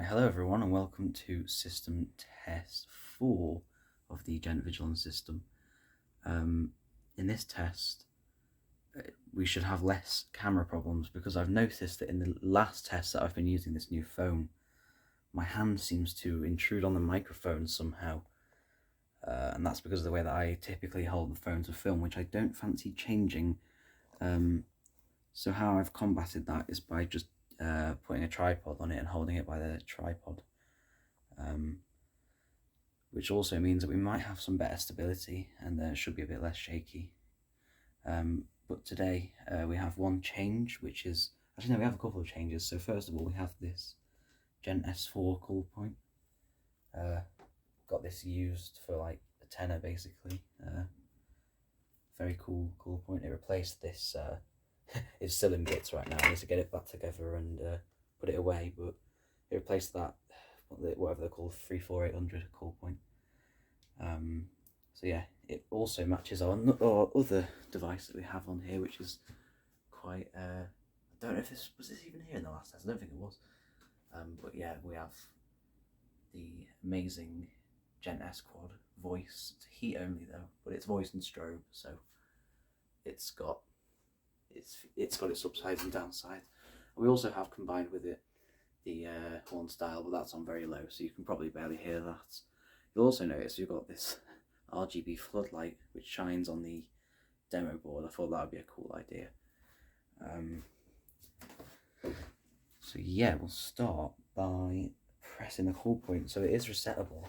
Hello everyone and welcome to system test 4 of the GENT Vigilon system. In this test we should have less camera problems because I've noticed that in the last test that I've been using this new phone, my hand seems to intrude on the microphone somehow, and that's because of the way that I typically hold the phone to film, which I don't fancy changing. So how I've combated that is by just putting a tripod on it and holding it by the tripod, which also means that we might have some better stability and it should be a bit less shaky. But today we have one change, which is, actually no, we have a couple of changes. So first of all, we have this GENT S4 cool point. Got this used for like a tenner basically. Very cool point. It replaced this it's still in bits right now. I need to get it back together and put it away, but it replaced that, whatever they're called, 34800 cool point. So yeah, it also matches our other device that we have on here, which is quite, I don't know if this was even here in the last test. I don't think it was. But yeah, we have the amazing GENT S Quad voice. It's heat only though, but it's voice and strobe, so it's got its upsides and downsides. We also have combined with it the horn style, but that's on very low, so you can probably barely hear that. You'll also notice we've got this RGB floodlight which shines on the demo board. I thought that would be a cool idea. So yeah, we'll start by pressing the cool point. So it is resettable,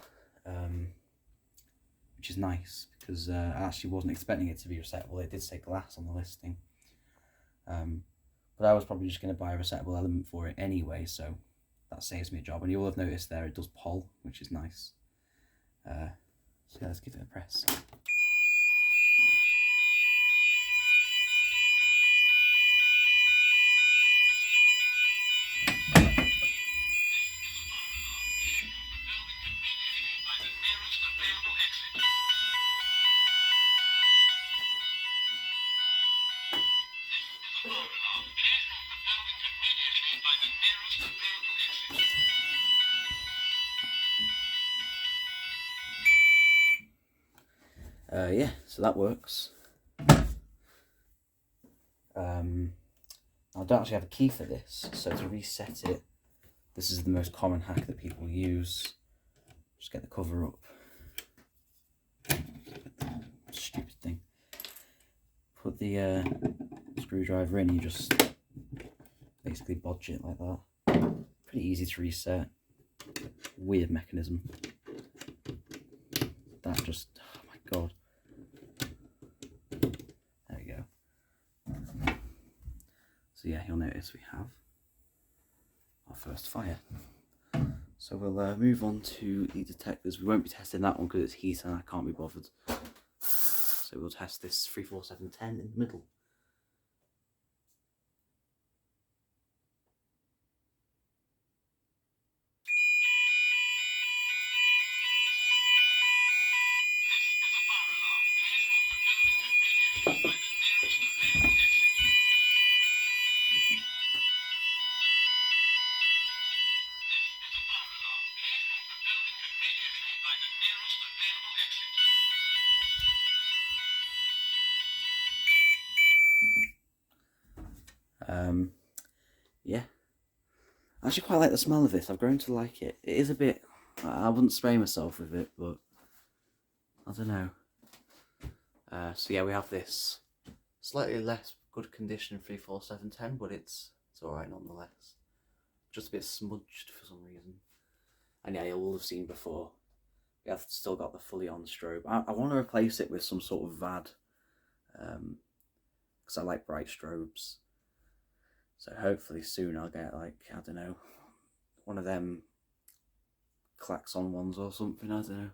which is nice because I actually wasn't expecting it to be resettable. It did say glass on the listing. But I was probably just going to buy a resettable element for it anyway, so that saves me a job. And you will have noticed there it does poll, which is nice. So yeah, let's give it a press. Yeah, so that works. I don't actually have a key for this, so to reset it, this is the most common hack that people use. Just get the cover up. Stupid thing. Put the screwdriver in, you just basically bodge it like that. Pretty easy to reset. Weird mechanism. That just, oh my god. There we go. So yeah, you'll notice we have our first fire. So we'll move on to the detectors. We won't be testing that one because it's heat and I can't be bothered. So we'll test this 34710 in the middle. Yeah, I actually quite like the smell of this. I've grown to like it. It is a bit, I wouldn't spray myself with it, but I don't know. So yeah, we have this slightly less good condition 34710, but it's alright nonetheless. Just a bit smudged for some reason. And yeah, you'll have seen before, we have still got the fully on strobe. I want to replace it with some sort of VAD, because I like bright strobes. So hopefully soon I'll get, like, I don't know, one of them klaxon ones or something, I don't know.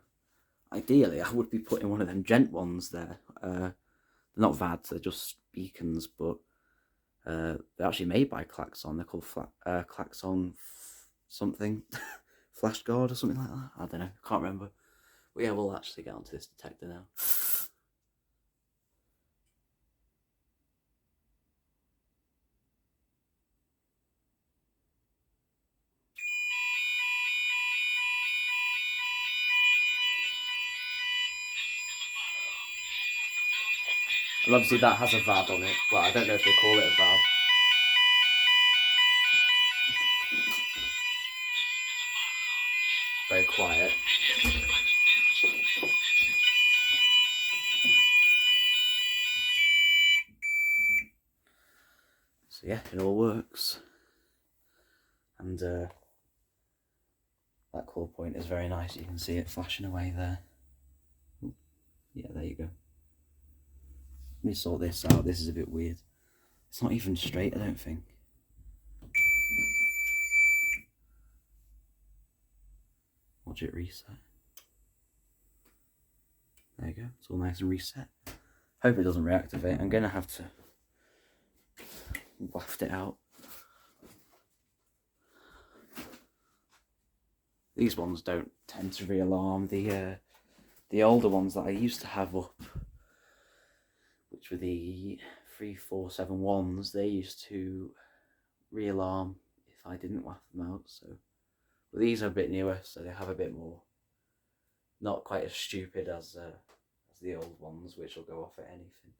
Ideally, I would be putting one of them GENT ones there. They're not VADs, they're just beacons, but they're actually made by Klaxon. They're called Klaxon something, Flash Guard or something like that. I don't know, can't remember. But yeah, we'll actually get onto this detector now. And obviously that has a VAD on it. Well, I don't know if they call it a VAD. Very quiet. So yeah, it all works. And that call point is very nice. You can see it flashing away there. Ooh, yeah, there you go. Let me sort this out. This is a bit weird. It's not even straight, I don't think. Watch it reset. There you go. It's all nice and reset. Hope it doesn't reactivate. I'm going to have to waft it out. These ones don't tend to re-alarm. The older ones that I used to have up, which were the 3471s, they used to re-alarm if I didn't waft them out. So, but these are a bit newer, so they have a bit more, not quite as stupid as the old ones, which will go off at anything.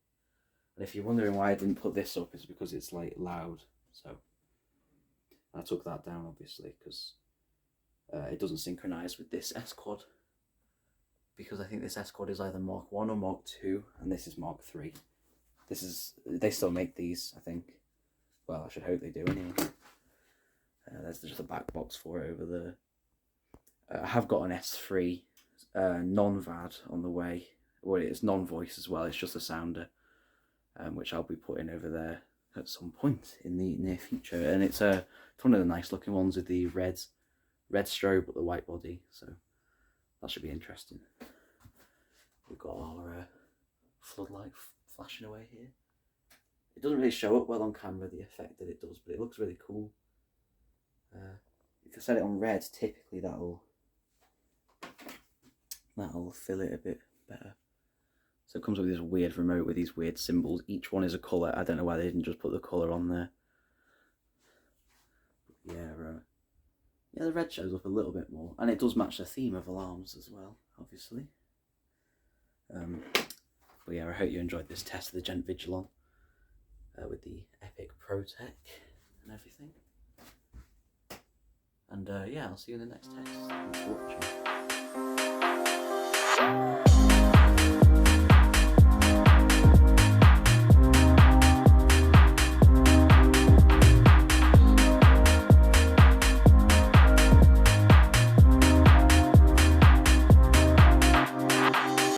And if you're wondering why I didn't put this up, it's because it's like loud. So I took that down obviously because it doesn't synchronize with this S quad, because I think this S quad is either Mark 1 or Mark 2 and this is Mark 3. They still make these, I think. Well, I should hope they do anyway. There's just a back box for it over there. I have got an S3 non-VAD on the way. Well, it's non-voice as well, it's just a sounder, which I'll be putting over there at some point in the near future. And it's one of the nice looking ones with the red strobe but the white body, so that should be interesting. We've got our floodlight flashing away here. It doesn't really show up well on camera, the effect that it does, but it looks really cool. If I set it on red, typically that'll fill it a bit better. So it comes with this weird remote with these weird symbols. Each one is a colour. I don't know why they didn't just put the colour on there. But yeah, the red shows up a little bit more, and it does match the theme of alarms as well, obviously. But yeah, I hope you enjoyed this test of the GENT Vigilon with the Epic Pro Tech and everything. And yeah, I'll see you in the next test. Thanks for watching.